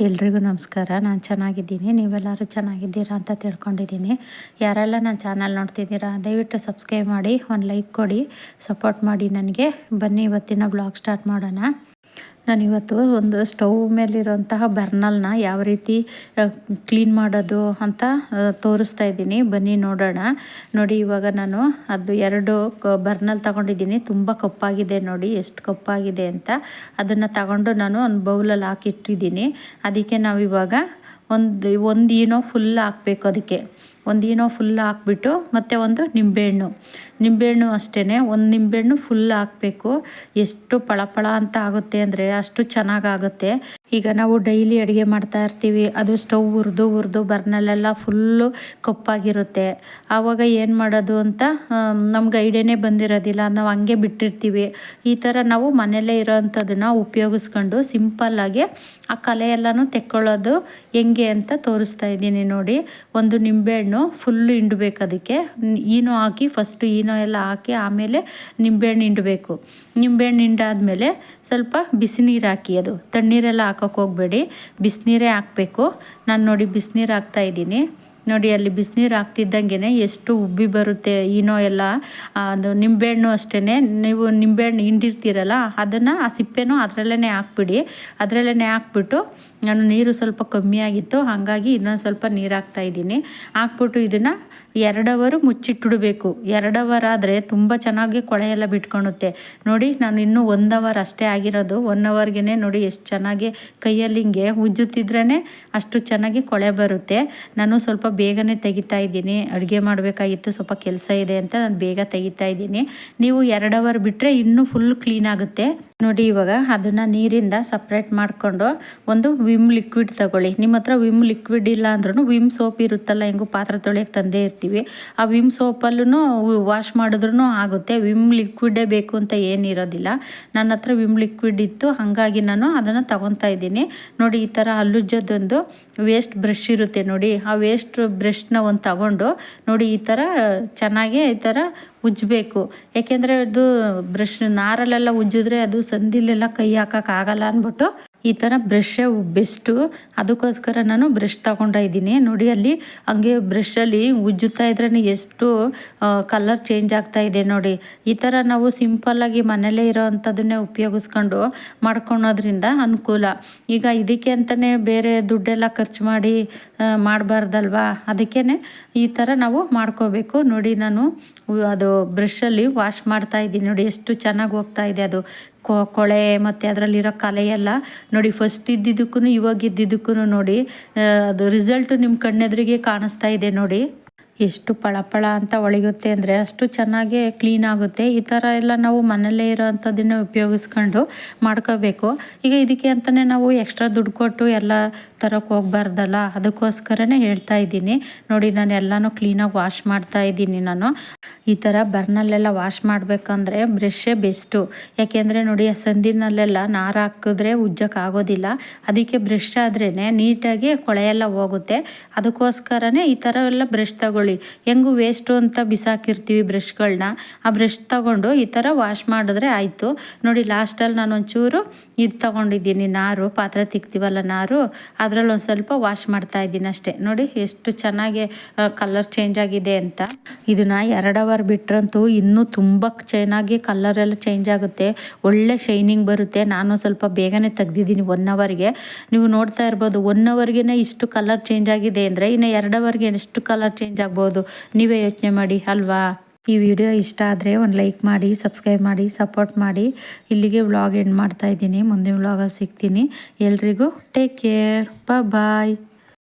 ಎಲ್ರಿಗೂ ನಮಸ್ಕಾರ. ನಾನು ಚೆನ್ನಾಗಿದ್ದೀನಿ, ನೀವೆಲ್ಲರೂ ಚೆನ್ನಾಗಿದ್ದೀರಾ ಅಂತ ತಿಳ್ಕೊಂಡಿದ್ದೀನಿ. ಯಾರೆಲ್ಲ ನನ್ನ ಚಾನಲ್ ನೋಡ್ತಿದ್ದೀರಾ ದಯವಿಟ್ಟು ಸಬ್ಸ್ಕ್ರೈಬ್ ಮಾಡಿ, ಒಂದು ಲೈಕ್ ಕೊಡಿ, ಸಪೋರ್ಟ್ ಮಾಡಿ ನನಗೆ. ಬನ್ನಿ ಇವತ್ತಿನ ಬ್ಲಾಗ್ ಸ್ಟಾರ್ಟ್ ಮಾಡೋಣ. ನಾನಿವತ್ತು ಒಂದು ಸ್ಟವ್ ಮೇಲಿರೋಂತಹ ಬರ್ನಲ್ನ ಯಾವ ರೀತಿ ಕ್ಲೀನ್ ಮಾಡೋದು ಅಂತ ತೋರಿಸ್ತಾ ಇದ್ದೀನಿ. ಬನ್ನಿ ನೋಡೋಣ. ನೋಡಿ, ಇವಾಗ ನಾನು ಅದು 2 ಬರ್ನಲ್ ತಗೊಂಡಿದ್ದೀನಿ. ತುಂಬ ಕಪ್ಪಾಗಿದೆ ನೋಡಿ, ಎಷ್ಟು ಕಪ್ಪಾಗಿದೆ ಅಂತ. ಅದನ್ನು ತಗೊಂಡು ನಾನು ಒಂದು ಬೌಲಲ್ಲಿ ಹಾಕಿಟ್ಟಿದ್ದೀನಿ. ಅದಕ್ಕೆ ನಾವಿವಾಗ ಒಂದು ಈನೋ ಫುಲ್ ಹಾಕಬೇಕು. ಅದಕ್ಕೆ ಒಂದು ಈನೋ ಫುಲ್ ಹಾಕ್ಬಿಟ್ಟು ಮತ್ತು ಒಂದು ನಿಂಬೆಹಣ್ಣು ಅಷ್ಟೇ, ಒಂದು ನಿಂಬೆಹಣ್ಣು ಫುಲ್ ಹಾಕಬೇಕು. ಎಷ್ಟು ಪಳಪಳ ಅಂತ ಆಗುತ್ತೆ ಅಂದರೆ ಅಷ್ಟು ಚೆನ್ನಾಗಾಗುತ್ತೆ. ಈಗ ನಾವು ಡೈಲಿ ಅಡುಗೆ ಮಾಡ್ತಾ ಇರ್ತೀವಿ, ಅದು ಸ್ಟವ್ ಹುರಿದು ಬರ್ನಲ್ಲೆಲ್ಲ ಫುಲ್ಲು ಕಪ್ಪಾಗಿರುತ್ತೆ. ಆವಾಗ ಏನು ಮಾಡೋದು ಅಂತ ನಮ್ಗೆ ಐಡಿಯಾನೇ ಬಂದಿರೋದಿಲ್ಲ. ನಾವು ಹಂಗೆ ಬಿಟ್ಟಿರ್ತೀವಿ. ಈ ಥರ ನಾವು ಮನೆಯಲ್ಲೇ ಇರೋವಂಥದ್ದನ್ನು ಉಪಯೋಗಿಸ್ಕೊಂಡು ಸಿಂಪಲ್ಲಾಗಿ ಆ ಕಲೆ ಎಲ್ಲನೂ ತೆಕ್ಕೊಳ್ಳೋದು ಹೆಂಗೆ ಅಂತ ತೋರಿಸ್ತಾ ಇದ್ದೀನಿ ನೋಡಿ. ಒಂದು ನಿಂಬೆಹಣ್ಣು ಫುಲ್ಲು ಹಿಂಡಬೇಕು. ಅದಕ್ಕೆ ಈನೋ ಹಾಕಿ, ಫಸ್ಟು ಈನೋ ಎಲ್ಲ ಹಾಕಿ ಆಮೇಲೆ ನಿಂಬೆಹಣ್ಣು ಹಿಂಡಬೇಕು. ನಿಂಬೆಹಣ್ಣು ಹಿಂಡಾದ್ಮೇಲೆ ಸ್ವಲ್ಪ ಬಿಸಿನೀರು ಹಾಕಿ, ಅದು ತಣ್ಣೀರೆಲ್ಲ ಹಾಕೋಕ್ಕೆ ಹೋಗಬೇಡಿ, ಬಿಸಿನೀರೇ ಹಾಕಬೇಕು. ನಾನು ನೋಡಿ ಬಿಸಿನೀರು ಹಾಕ್ತಾಯಿದ್ದೀನಿ. ನೋಡಿ, ಅಲ್ಲಿ ಬಿಸಿನೀರು ಹಾಕ್ತಿದ್ದಂಗೆ ಎಷ್ಟು ಉಬ್ಬಿ ಬರುತ್ತೆ ಈನೋ ಎಲ್ಲ. ಅದು ನಿಂಬೆಹಣ್ಣು ಅಷ್ಟೇ, ನೀವು ನಿಂಬೆಹಣ್ಣು ಹಿಂಡಿರ್ತೀರಲ್ಲ ಅದನ್ನು, ಆ ಸಿಪ್ಪೆನೂ ಅದರಲ್ಲೇ ಹಾಕ್ಬಿಡಿ. ಅದರಲ್ಲೇ ಹಾಕ್ಬಿಟ್ಟು, ನಾನು ನೀರು ಸ್ವಲ್ಪ ಕಮ್ಮಿ ಆಗಿತ್ತು ಹಾಗಾಗಿ ಇನ್ನೊಂದು ಸ್ವಲ್ಪ ನೀರು ಹಾಕ್ತಾಯಿದ್ದೀನಿ. ಹಾಕ್ಬಿಟ್ಟು ಇದನ್ನು 2 ಅವರ್ ಮುಚ್ಚಿಟ್ಟಿಡಬೇಕು. 2 ಅವರ್ ಆದರೆ ತುಂಬ ಚೆನ್ನಾಗಿ ಕೊಳೆ ಎಲ್ಲ ಬಿಟ್ಕೊಳುತ್ತೆ. ನೋಡಿ, ನಾನು ಇನ್ನೂ 1 ಅವರ್ ಅಷ್ಟೇ ಆಗಿರೋದು. 1 ಅವರ್ಗೆ ನೋಡಿ ಎಷ್ಟು ಚೆನ್ನಾಗಿ ಕೈಯಲ್ಲಿ ಹಿಂಗೆ ಉಜ್ಜುತ್ತಿದ್ರೇ ಅಷ್ಟು ಚೆನ್ನಾಗಿ ಕೊಳೆ ಬರುತ್ತೆ. ನಾನು ಸ್ವಲ್ಪ ಬೇಗನೆ ತೆಗಿತಾ ಇದ್ದೀನಿ, ಅಡುಗೆ ಮಾಡಬೇಕಾಗಿತ್ತು, ಸ್ವಲ್ಪ ಕೆಲಸ ಇದೆ ಅಂತ ನಾನು ಬೇಗ ತೆಗಿತಾ ಇದ್ದೀನಿ. ನೀವು 2 ಅವರ್ ಬಿಟ್ಟರೆ ಇನ್ನೂ ಫುಲ್ ಕ್ಲೀನ್ ಆಗುತ್ತೆ. ನೋಡಿ, ಇವಾಗ ಅದನ್ನು ನೀರಿಂದ ಸಪ್ರೇಟ್ ಮಾಡಿಕೊಂಡು ಒಂದು ವಿಮ್ ಲಿಕ್ವಿಡ್ ತಗೊಳ್ಳಿ. ನಿಮ್ಮ ಹತ್ರ ವಿಮ್ ಲಿಕ್ವಿಡ್ ಇಲ್ಲ ಅಂದ್ರೂ ವಿಮ್ ಸೋಪ್ ಇರುತ್ತಲ್ಲ, ಹೆಂಗೂ ಪಾತ್ರೆ ತೊಳೆಯೋಕ್ಕೆ ತಂದೇ ಇರ್ತೀವಿ, ಆ ವಿಮ್ ಸೋಪಲ್ಲೂ ವಾಶ್ ಮಾಡಿದ್ರೂ ಆಗುತ್ತೆ. ವಿಮ್ ಲಿಕ್ವಿಡೇ ಬೇಕು ಅಂತ ಏನಿರೋದಿಲ್ಲ. ನನ್ನ ಹತ್ರ ವಿಮ್ ಲಿಕ್ವಿಡ್ ಇತ್ತು, ಹಾಗಾಗಿ ನಾನು ಅದನ್ನು ತಗೊತಾ ಇದ್ದೀನಿ. ನೋಡಿ, ಈ ಥರ ಹಲ್ಲುಜ್ಜೋದೊಂದು ವೇಸ್ಟ್ ಬ್ರಷ್ ಇರುತ್ತೆ ನೋಡಿ, ಆ ವೇಸ್ಟ್ ಬ್ರಷ್ನ ಒಂದು ತಗೊಂಡು ನೋಡಿ ಈ ಥರ ಚೆನ್ನಾಗಿ ಈ ಥರ ಉಜ್ಜಬೇಕು. ಏಕೆಂದರೆ ಅದು ಬ್ರಷ್ ನಾರಲ್ಲೆಲ್ಲ ಉಜ್ಜಿದ್ರೆ ಅದು ಸಂದಿಲೆಲ್ಲ ಕೈ ಹಾಕೋಕ್ಕಾಗಲ್ಲ ಅಂದ್ಬಿಟ್ಟು ಈ ಥರ ಬ್ರಷೇ ಬೆಸ್ಟು. ಅದಕ್ಕೋಸ್ಕರ ನಾನು ಬ್ರಷ್ ತಗೊಂಡಿದ್ದೀನಿ. ನೋಡಿ, ಅಲ್ಲಿ ಹಂಗೆ ಬ್ರಷಲ್ಲಿ ಉಜ್ಜುತ್ತಾ ಇದ್ರೇ ಎಷ್ಟು ಕಲರ್ ಚೇಂಜ್ ಆಗ್ತಾ ಇದೆ ನೋಡಿ. ಈ ಥರ ನಾವು ಸಿಂಪಲ್ಲಾಗಿ ಮನೇಲೇ ಇರೋ ಅಂಥದ್ದನ್ನೇ ಉಪಯೋಗಿಸ್ಕೊಂಡು ಮಾಡ್ಕೊಳೋದ್ರಿಂದ ಅನುಕೂಲ. ಈಗ ಇದಕ್ಕೆ ಅಂತಲೇ ಬೇರೆ ದುಡ್ಡೆಲ್ಲ ಖರ್ಚು ಮಾಡಿ ಮಾಡಬಾರ್ದಲ್ವಾ, ಅದಕ್ಕೇ ಈ ಥರ ನಾವು ಮಾಡ್ಕೋಬೇಕು. ನೋಡಿ, ನಾನು ಅದು ಬ್ರಷಲ್ಲಿ ವಾಶ್ ಮಾಡ್ತಾ ಇದ್ದೀನಿ. ನೋಡಿ ಎಷ್ಟು ಚೆನ್ನಾಗಿ ಹೋಗ್ತಾ ಇದೆ ಅದು ಕೊಳೆ ಮತ್ತು ಅದರಲ್ಲಿರೋ ಕಲೆ ಎಲ್ಲ. ನೋಡಿ, ಫಸ್ಟ್ ಇದ್ದಿದ್ದಕ್ಕೂ ಇವಾಗ ಇದ್ದಿದ್ದಕ್ಕೂ ನೋಡಿ ಅದು ರಿಸಲ್ಟು ನಿಮ್ಮ ಕಣ್ಣೆದುರಿಗೆ ಕಾಣಿಸ್ತಾ ಇದೆ. ನೋಡಿ ಎಷ್ಟು ಪಳಪಳ ಅಂತ ಒಳಗುತ್ತೆ ಅಂದರೆ ಅಷ್ಟು ಚೆನ್ನಾಗಿ ಕ್ಲೀನ್ ಆಗುತ್ತೆ. ಈ ಥರ ಎಲ್ಲ ನಾವು ಮನೆಯಲ್ಲೇ ಇರೋ ಅಂಥದ್ದನ್ನು ಉಪಯೋಗಿಸ್ಕೊಂಡು ಮಾಡ್ಕೋಬೇಕು. ಈಗ ಇದಕ್ಕೆ ಅಂತಲೇ ನಾವು ಎಕ್ಸ್ಟ್ರಾ ದುಡ್ಡು ಕೊಟ್ಟು ಎಲ್ಲ ತರೋಕ್ಕೆ ಹೋಗ್ಬಾರ್ದಲ್ಲ, ಅದಕ್ಕೋಸ್ಕರನೇ ಹೇಳ್ತಾ ಇದ್ದೀನಿ. ನೋಡಿ, ನಾನು ಎಲ್ಲನೂ ಕ್ಲೀನಾಗಿ ವಾಶ್ ಮಾಡ್ತಾ ಇದ್ದೀನಿ. ನಾನು ಈ ಥರ ಬರ್ನಲ್ಲೆಲ್ಲ ವಾಶ್ ಮಾಡಬೇಕಂದ್ರೆ ಬ್ರಷೇ ಬೆಸ್ಟು. ಯಾಕೆಂದರೆ ನೋಡಿ, ಆ ಸಂದಿನಲ್ಲೆಲ್ಲ ನಾರು ಹಾಕಿದ್ರೆ ಉಜ್ಜೋಕ್ಕಾಗೋದಿಲ್ಲ. ಅದಕ್ಕೆ ಬ್ರಷ್ ಆದ್ರೇ ನೀಟಾಗಿ ಕೊಳೆ ಎಲ್ಲ ಹೋಗುತ್ತೆ. ಅದಕ್ಕೋಸ್ಕರನೇ ಈ ಥರ ಎಲ್ಲ ಬ್ರಷ್ ತಗೊಳ್ಳಿ. ಹೆಂಗೂ ವೇಸ್ಟು ಅಂತ ಬಿಸಾಕಿರ್ತೀವಿ ಬ್ರಷ್ಗಳನ್ನ, ಆ ಬ್ರಷ್ ತಗೊಂಡು ಈ ಥರ ವಾಶ್ ಮಾಡಿದ್ರೆ ಆಯಿತು. ನೋಡಿ, ಲಾಸ್ಟಲ್ಲಿ ನಾನು ಒಂಚೂರು ಇದು ತಗೊಂಡಿದ್ದೀನಿ, ನಾರು, ಪಾತ್ರೆ ತಿಕ್ತೀವಲ್ಲ ನಾರು, ಅದರಲ್ಲಿ ಒಂದು ಸ್ವಲ್ಪ ವಾಶ್ ಮಾಡ್ತಾ ಇದ್ದೀನಿ ಅಷ್ಟೇ. ನೋಡಿ ಎಷ್ಟು ಚೆನ್ನಾಗಿ ಕಲರ್ ಚೇಂಜ್ ಆಗಿದೆ ಅಂತ. ಇದನ್ನು 2 ಅವರ್ ಬಿಟ್ರಂತೂ ಇನ್ನೂ ತುಂಬ ಚೆನ್ನಾಗಿ ಕಲರೆಲ್ಲ ಚೇಂಜ್ ಆಗುತ್ತೆ, ಒಳ್ಳೆ ಶೈನಿಂಗ್ ಬರುತ್ತೆ. ನಾನು ಸ್ವಲ್ಪ ಬೇಗನೆ ತೆಗ್ದಿದ್ದೀನಿ 1 ಅವರ್ಗೆ. ನೀವು ನೋಡ್ತಾ ಇರ್ಬೋದು, 1 ಅವರ್ಗೆ ಇಷ್ಟು ಕಲರ್ ಚೇಂಜ್ ಆಗಿದೆ ಅಂದರೆ ಇನ್ನು 2 ಅವರ್ಗೆ ಎಷ್ಟು ಕಲರ್ ಚೇಂಜ್ ಆಗ್ಬೋದು, ನೀವೇ ಯೋಚನೆ ಮಾಡಿ ಅಲ್ವಾ. ಈ ವಿಡಿಯೋ ಇಷ್ಟ ಆದರೆ ಒಂದು ಲೈಕ್ ಮಾಡಿ, ಸಬ್ಸ್ಕ್ರೈಬ್ ಮಾಡಿ, ಸಪೋರ್ಟ್ ಮಾಡಿ. ಇಲ್ಲಿಗೆ ವ್ಲಾಗ್ ಎಂಡ್ ಮಾಡ್ತಾ ಇದ್ದೀನಿ. ಮುಂದಿನ ವ್ಲಾಗಲ್ಲಿ ಸಿಗ್ತೀನಿ. ಎಲ್ರಿಗೂ ಟೇಕ್ ಕೇರ್, ಬಾಯ್.